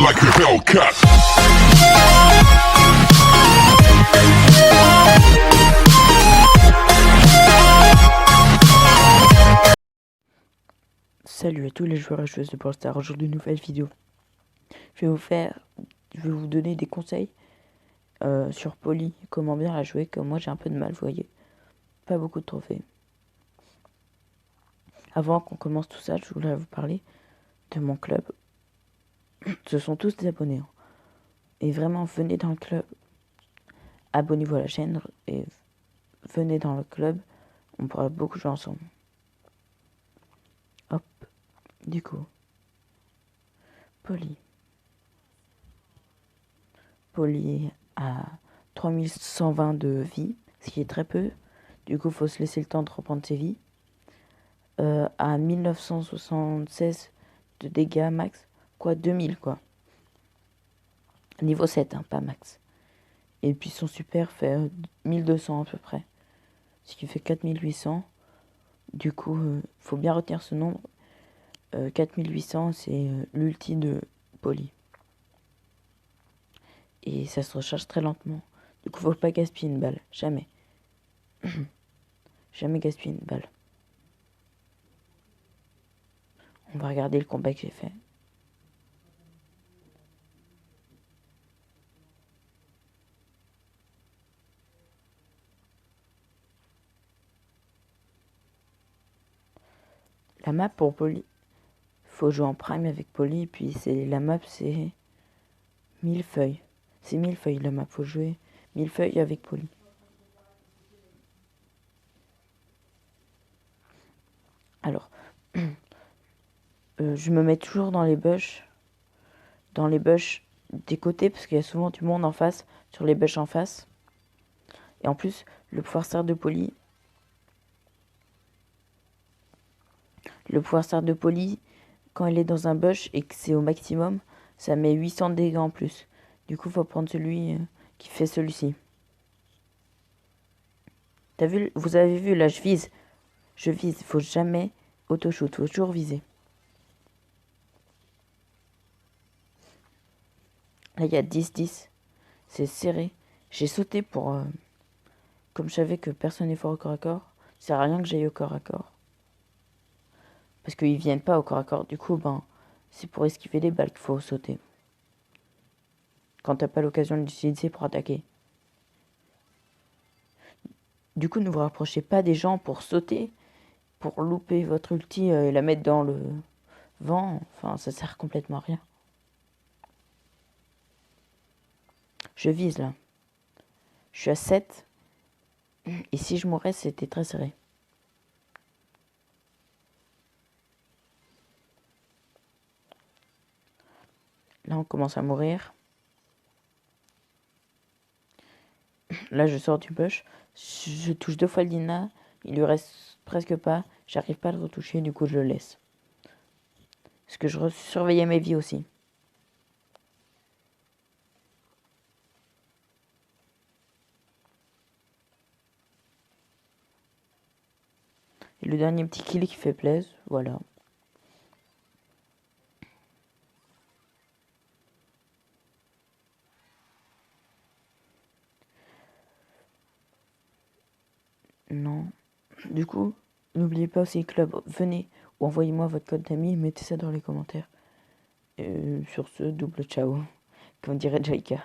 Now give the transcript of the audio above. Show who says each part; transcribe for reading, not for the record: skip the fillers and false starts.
Speaker 1: like a Hellcat.
Speaker 2: Salut à tous les joueurs et joueuses de Brawl Stars. Aujourd'hui, une nouvelle vidéo. Je vais vous donner des conseils sur Polly, comment bien la jouer, comme moi j'ai un peu de mal, vous voyez. Pas beaucoup de trophées. Avant qu'on commence tout ça, je voulais vous parler de mon club. Ce sont tous des abonnés. Et vraiment, venez dans le club. Abonnez-vous à la chaîne et venez dans le club. On pourra beaucoup jouer ensemble. Hop. Du coup. Polly a 3120 de vie, ce qui est très peu. Du coup, il faut se laisser le temps de reprendre ses vies. À 1976 de dégâts max. Quoi, 2000 quoi. Niveau 7, hein, pas max. Et puis son super fait 1200 à peu près. Ce qui fait 4800. Du coup, faut bien retenir ce nombre. 4800, c'est l'ulti de Polly. Et ça se recharge très lentement. Du coup, faut pas gaspiller une balle. Jamais. Jamais gaspiller une balle. On va regarder le combat que j'ai fait. La map pour Polly, faut jouer en prime avec Polly, et puis la map c'est 1000 feuilles. C'est 1000 feuilles la map, faut jouer 1000 feuilles avec Polly. Alors, je me mets toujours dans les bush des côtés, parce qu'il y a souvent du monde en face, sur les bush en face. Et en plus, le pouvoir star de Polly, quand elle est dans un bush et que c'est au maximum, ça met 800 de dégâts en plus. Du coup, faut prendre celui qui fait celui-ci. T'as vu, vous avez vu, là, je vise. Il faut jamais auto-shoot, faut toujours viser. Là, il y a 10-10. C'est serré. J'ai sauté pour... comme je savais que personne n'est fort au corps à corps, ça sert à rien que j'aille au corps à corps. Parce qu'ils viennent pas au corps à corps. Du coup, c'est pour esquiver les balles qu'il faut sauter. Quand t'as pas l'occasion de l'utiliser pour attaquer. Du coup, ne vous rapprochez pas des gens pour sauter, pour louper votre ulti et la mettre dans le vent. Enfin, ça sert complètement à rien. Je vise là. Je suis à 7. Et si je mourais, c'était très serré. Là, on commence à mourir. Là, je sors du bush. Je touche 2 fois le Dina. Il lui reste presque pas. J'arrive pas à le retoucher, du coup, je le laisse. Parce que je surveillais mes vies aussi. Et le dernier petit kill qui fait plaisir, voilà. Non. Du coup, n'oubliez pas aussi club, venez ou envoyez-moi votre code d'amis et mettez ça dans les commentaires. Sur ce, double ciao, comme dirait Jaika.